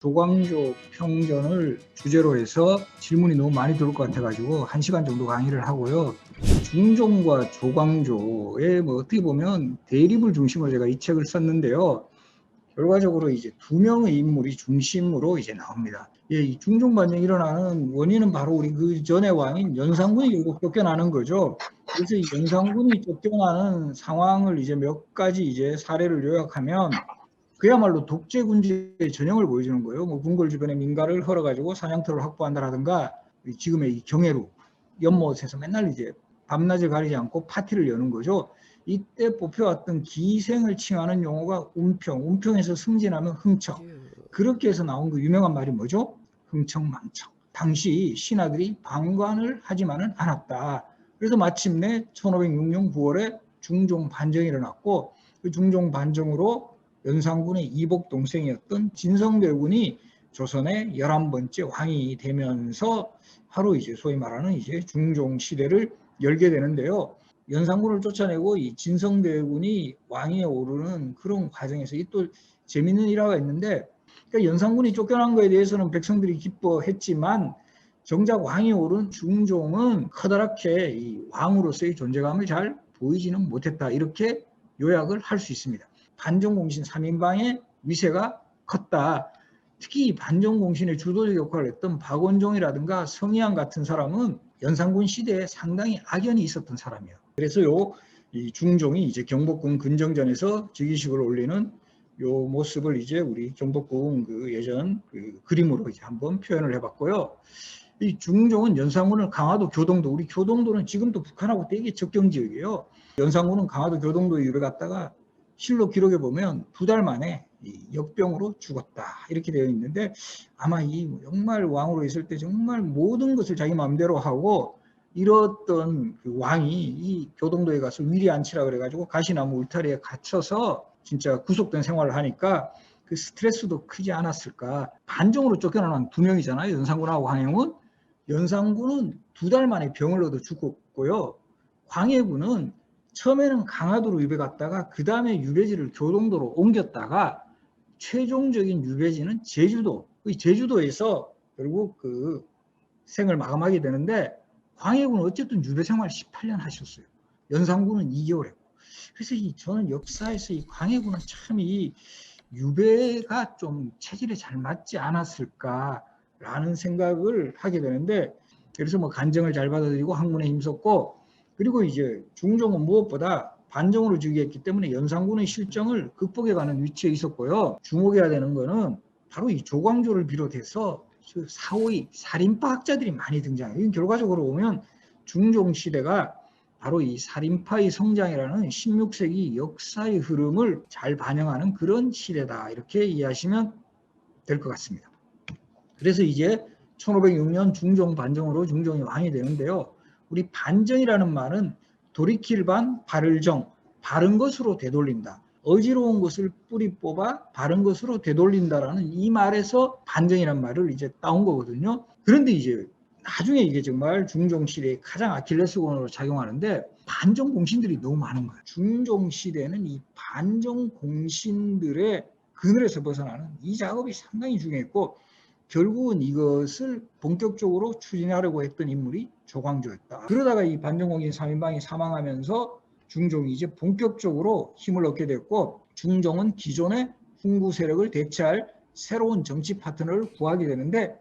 조광조 평전을 주제로 해서 질문이 너무 많이 들어올 것 같아가지고 1시간 정도 강의를 하고요. 중종과 조광조의 어떻게 보면 대립을 중심으로 제가 이 책을 썼는데요. 결과적으로 이제 두 명의 인물이 중심으로 이제 나옵니다. 이 중종 반정이 일어나는 원인은 바로 우리 그 전의 왕인 연산군이 결국 쫓겨나는 거죠. 그래서 이 연산군이 쫓겨나는 상황을 이제 몇 가지 이제 사례를 요약하면 그야말로 독재군주의 전형을 보여주는 거예요. 궁궐 주변에 민가를 헐어가지고 사냥터를 확보한다라든가 지금의 이 경회루 연못에서 맨날 이제 밤낮을 가리지 않고 파티를 여는 거죠. 이때 뽑혀왔던 기생을 칭하는 용어가 운평, 운평에서 승진하면 흥청. 그렇게 해서 나온 그 유명한 말이 뭐죠? 흥청망청. 당시 신하들이 방관을 하지만은 않았다. 그래서 마침내 1506년 9월에 중종 반정이 일어났고 그 중종 반정으로 연산군의 이복 동생이었던 진성대군이 조선의 11번째 왕이 되면서 바로 이제 소위 말하는 이제 중종 시대를 열게 되는데요. 연산군을 쫓아내고 이 진성대군이 왕위에 오르는 그런 과정에서 이 또 재밌는 일화가 있는데, 그러니까 연산군이 쫓겨난 거에 대해서는 백성들이 기뻐했지만 정작 왕위에 오른 중종은 커다랗게 이 왕으로서의 존재감을 잘 보이지는 못했다. 이렇게 요약을 할 수 있습니다. 반정공신 3인방의 위세가 컸다. 특히 반정공신의 주도적 역할을 했던 박원종이라든가 성희안 같은 사람은 연산군 시대에 상당히 악연이 있었던 사람이에요. 그래서 이 중종이 이제 경복궁 근정전에서 즉위식을 올리는 요 모습을 이제 우리 경복궁 그 예전 그 그림으로 이제 한번 표현을 해봤고요. 이 중종은 연산군을 강화도 교동도, 우리 교동도는 지금도 북한하고 되게 접경 지역이에요. 연산군은 강화도 교동도에 유배 갔다가 실록 기록에 보면 2달 만에 역병으로 죽었다 이렇게 되어 있는데, 아마 이 정말 왕으로 있을 때 정말 모든 것을 자기 마음대로 하고 이랬던 그 왕이 이 교동도에 가서 위리안치라 그래가지고 가시나무 울타리에 갇혀서 진짜 구속된 생활을 하니까 그 스트레스도 크지 않았을까. 반정으로 쫓겨나는 2명이잖아요. 연산군하고 광해군은. 연산군은 2달 만에 병을 얻어 죽었고요. 광해군은 처음에는 강화도로 유배 갔다가 그 다음에 유배지를 교동도로 옮겼다가 최종적인 유배지는 제주도, 제주도에서 결국 그 생을 마감하게 되는데, 광해군은 어쨌든 유배 생활 18년 하셨어요. 연산군은 2개월 했고. 그래서 저는 역사에서 이 광해군은 참 이 유배가 좀 체질에 잘 맞지 않았을까라는 생각을 하게 되는데, 그래서 간정을 잘 받아들이고 학문에 힘썼고, 그리고 이제 중종은 무엇보다 반정으로 즉위했기 때문에 연산군의 실정을 극복해가는 위치에 있었고요. 주목해야 되는 거는 바로 이 조광조를 비롯해서 사오이 살인파 학자들이 많이 등장해요. 결과적으로 보면 중종 시대가 바로 이 살인파의 성장이라는 16세기 역사의 흐름을 잘 반영하는 그런 시대다, 이렇게 이해하시면 될 것 같습니다. 그래서 이제 1506년 중종 반정으로 중종이 왕이 되는데요. 우리 반정이라는 말은 돌이킬 반 바를 정, 바른 것으로 되돌린다. 어지러운 것을 뿌리 뽑아 바른 것으로 되돌린다라는 이 말에서 반정이라는 말을 이제 따온 거거든요. 그런데 이제 나중에 이게 정말 중종 시대의 가장 아킬레스건으로 작용하는데, 반정 공신들이 너무 많은 거예요. 중종 시대는 이 반정 공신들의 그늘에서 벗어나는 이 작업이 상당히 중요했고, 결국은 이것을 본격적으로 추진하려고 했던 인물이 조광조였다. 그러다가 이 반정공신 3인방이 사망하면서 중종이 이제 본격적으로 힘을 얻게 됐고, 중종은 기존의 훈구 세력을 대체할 새로운 정치 파트너를 구하게 되는데,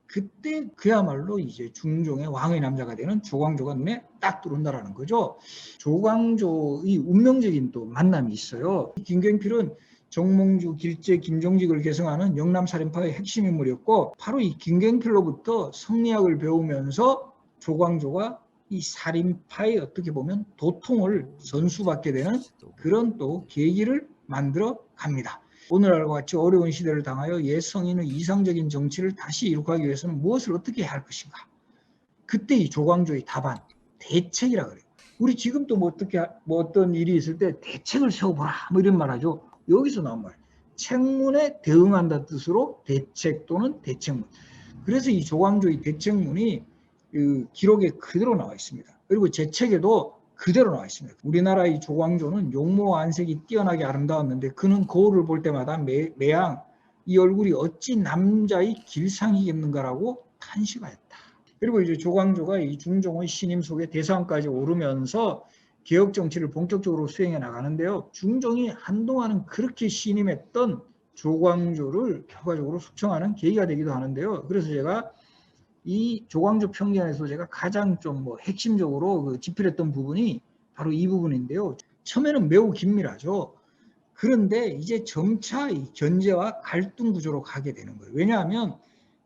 그때 그야말로 이제 중종의 왕의 남자가 되는 조광조가 눈에 딱 들어온다라는 거죠. 조광조의 운명적인 또 만남이 있어요. 김경필은 정몽주, 길재, 김종직을 계승하는 영남살인파의 핵심 인물이었고, 바로 이 김경필로부터 성리학을 배우면서 조광조가 이 살인파의 어떻게 보면 도통을 선수받게 되는 그런 또 계기를 만들어 갑니다. 오늘날과 같이 어려운 시대를 당하여 옛 성인의 이상적인 정치를 다시 이룩하기 위해서는 무엇을 어떻게 해야 할 것인가. 그때 이 조광조의 답안, 대책이라 그래요. 우리 지금도 어떤 일이 있을 때 대책을 세워보라 이런 말 하죠. 여기서 나온 말, 책문에 대응한다는 뜻으로 대책 또는 대책문. 그래서 이 조광조의 대책문이 그 기록에 그대로 나와 있습니다. 그리고 제 책에도 그대로 나와 있습니다. 우리나라의 조광조는 용모 안색이 뛰어나게 아름다웠는데 그는 거울을 볼 때마다 매양 이 얼굴이 어찌 남자의 길상이겠는가라고 탄식하였다. 그리고 이제 조광조가 이 중종의 신임 속에 대상까지 오르면서 개혁 정치를 본격적으로 수행해 나가는데요. 중종이 한동안은 그렇게 신임했던 조광조를 결과적으로 숙청하는 계기가 되기도 하는데요. 그래서 제가 이 조광조 평전에서 제가 가장 좀 핵심적으로 그 집필했던 부분이 바로 이 부분인데요. 처음에는 매우 긴밀하죠. 그런데 이제 점차 이 견제와 갈등 구조로 가게 되는 거예요. 왜냐하면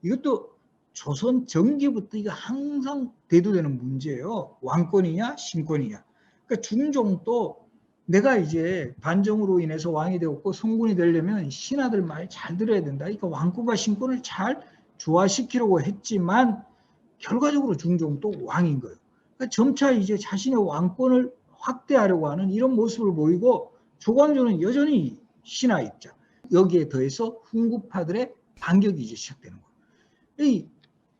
이것도 조선 전기부터 이거 항상 대두되는 문제예요. 왕권이냐 신권이냐. 그러니까 중종도 내가 이제 반정으로 인해서 왕이 되었고 성군이 되려면 신하들 말 잘 들어야 된다. 그러니까 왕권과 신권을 잘 조화시키려고 했지만 결과적으로 중종도 왕인 거예요. 그러니까 점차 이제 자신의 왕권을 확대하려고 하는 이런 모습을 보이고 조광조는 여전히 신하 입장. 여기에 더해서 훈구파들의 반격이 이제 시작되는 거예요.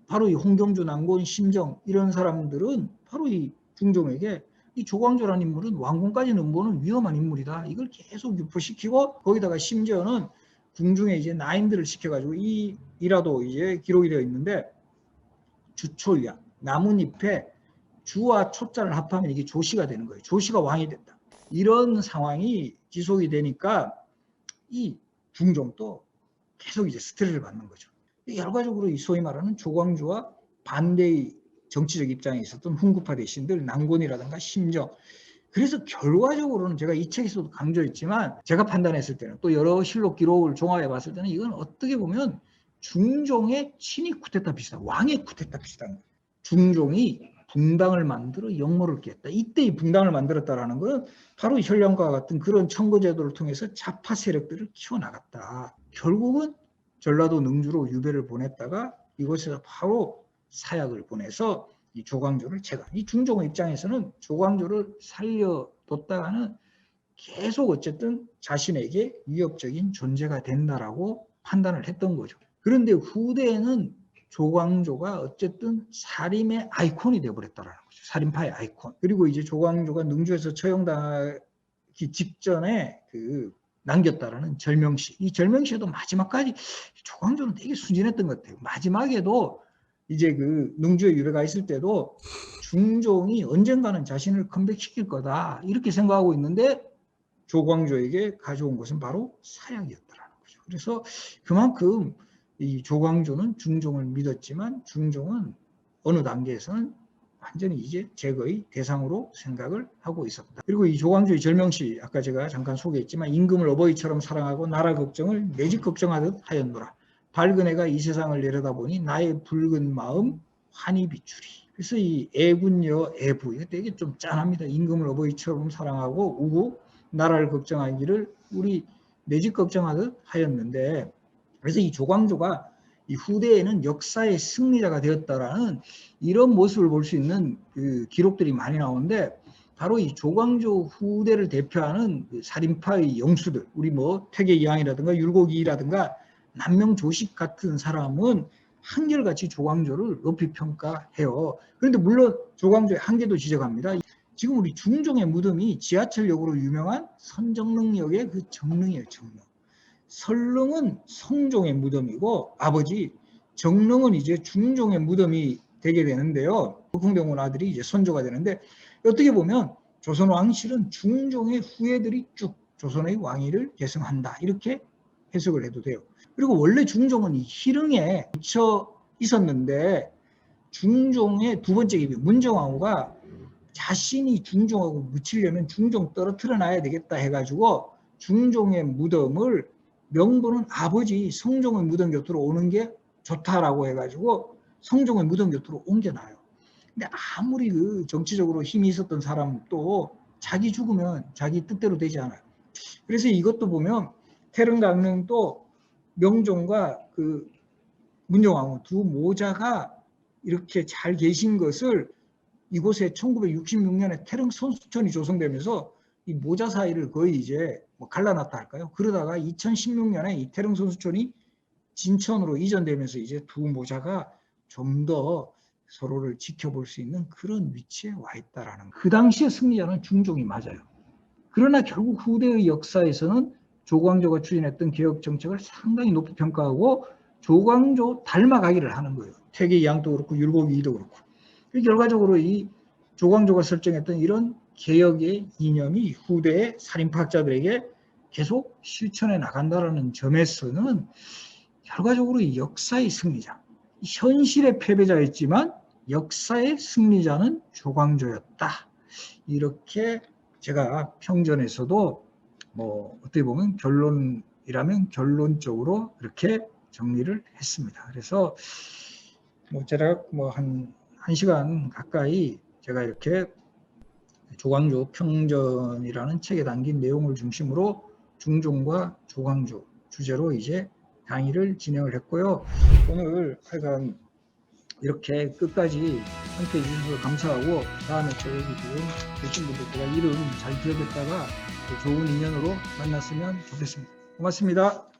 바로 이 홍경주, 남곤, 심정 이런 사람들은 바로 이 중종에게 이 조광조라는 인물은 왕궁까지 넘보는 위험한 인물이다. 이걸 계속 유포시키고 거기다가 심지어는 궁중에 이제 나인들을 시켜가지고 이 일화도 이제 기록이 되어 있는데 주초야 나뭇잎에 주와 초자를 합하면 이게 조시가 되는 거예요. 조시가 왕이 된다. 이런 상황이 지속이 되니까 이 중종도 계속 이제 스트레스를 받는 거죠. 결과적으로 이 소위 말하는 조광조와 반대의 정치적 입장에 있었던 훈구파 대신들 남곤이라든가 심정. 그래서 결과적으로는 제가 이 책에서도 강조했지만 제가 판단했을 때는 또 여러 실록 기록을 종합해 봤을 때는 이건 어떻게 보면 중종의 친위 쿠데타 비슷한 왕의 쿠데타 비슷한 거예요. 중종이 붕당을 만들어 역모를 깼다. 이때 이 붕당을 만들었다라는 것은 바로 혈령과 같은 그런 청거제도를 통해서 좌파 세력들을 키워나갔다. 결국은 전라도 능주로 유배를 보냈다가 이곳에서 바로 사약을 보내서 이 조광조를 제거한. 이 중종의 입장에서는 조광조를 살려뒀다가는 계속 어쨌든 자신에게 위협적인 존재가 된다라고 판단을 했던 거죠. 그런데 후대에는 조광조가 어쨌든 살인의 아이콘이 되어버렸다라는 거죠. 살인파의 아이콘. 그리고 이제 조광조가 능주에서 처형당하기 직전에 그 남겼다라는 절명시. 이 절명시에도 마지막까지 조광조는 되게 순진했던 것 같아요. 마지막에도 이제 그 능주에 유배가 있을 때도 중종이 언젠가는 자신을 컴백시킬 거다 이렇게 생각하고 있는데 조광조에게 가져온 것은 바로 사약이었다라는 거죠. 그래서 그만큼 이 조광조는 중종을 믿었지만 중종은 어느 단계에서는 완전히 이제 제거의 대상으로 생각을 하고 있었다. 그리고 이 조광조의 절명시 아까 제가 잠깐 소개했지만 임금을 어버이처럼 사랑하고 나라 걱정을 내 집 걱정하듯 하였노라. 밝은 해가 이 세상을 내려다보니 나의 붉은 마음 환히 비추리. 그래서 이 애군여 애부 이거 되게 좀 짠합니다. 임금을 어버이처럼 사랑하고 우고 나라를 걱정하기를 우리 내 집 걱정하듯 하였는데 그래서 이 조광조가 이 후대에는 역사의 승리자가 되었다라는 이런 모습을 볼 수 있는 그 기록들이 많이 나오는데 바로 이 조광조 후대를 대표하는 그 살인파의 영수들 우리 뭐 퇴계이황이라든가 율곡이라든가 남명조식 같은 사람은 한결같이 조광조를 높이 평가해요. 그런데 물론 조광조의 한계도 지적합니다. 지금 우리 중종의 무덤이 지하철역으로 유명한 선정릉역의 그 정릉이에요. 정릉. 설릉은 성종의 무덤이고 아버지 정릉은 이제 중종의 무덤이 되게 되는데요. 북흥병원 아들이 이제 선조가 되는데 어떻게 보면 조선 왕실은 중종의 후예들이 쭉 조선의 왕위를 계승한다 이렇게 해석을 해도 돼요. 그리고 원래 중종은 이 희릉에 묻혀 있었는데 중종의 두 번째 계비 문정왕후가 자신이 중종하고 묻히려면 중종 떨어뜨려 놔야 되겠다 해가지고 중종의 무덤을 명분은 아버지 성종의 무덤 곁으로 오는 게 좋다라고 해가지고 성종의 무덤 곁으로 옮겨놔요. 근데 아무리 그 정치적으로 힘이 있었던 사람도 자기 죽으면 자기 뜻대로 되지 않아요. 그래서 이것도 보면 태릉 강릉도 명종과 그 문정왕후 두 모자가 이렇게 잘 계신 것을 이곳에 1966년에 태릉 선수촌이 조성되면서 이 모자 사이를 거의 이제 뭐 갈라놨다 할까요? 그러다가 2016년에 이 태릉 선수촌이 진천으로 이전되면서 이제 두 모자가 좀 더 서로를 지켜볼 수 있는 그런 위치에 와 있다라는 거. 그 당시의 승리자는 중종이 맞아요. 그러나 결국 후대의 역사에서는 조광조가 추진했던 개혁 정책을 상당히 높이 평가하고 조광조 닮아가기를 하는 거예요. 퇴계 이항도 그렇고 율곡 이의도 그렇고. 결과적으로 이 조광조가 설정했던 이런 개혁의 이념이 후대의 살인파학자들에게 계속 실천해 나간다는 점에서는 결과적으로 이 역사의 승리자, 현실의 패배자였지만 역사의 승리자는 조광조였다. 이렇게 제가 평전에서도 뭐 어떻게 보면 결론이라면 결론적으로 이렇게 정리를 했습니다. 그래서 뭐 제가 뭐 한 1시간 가까이 제가 이렇게 조광조 평전이라는 책에 담긴 내용을 중심으로 중종과 조광조 주제로 이제 강의를 진행을 했고요. 오늘 하여간 이렇게 끝까지 함께해 주셔서 감사하고 다음에 또 여기 계신 분들 제가 이름 잘 기억했다가 좋은 인연으로 만났으면 좋겠습니다. 고맙습니다.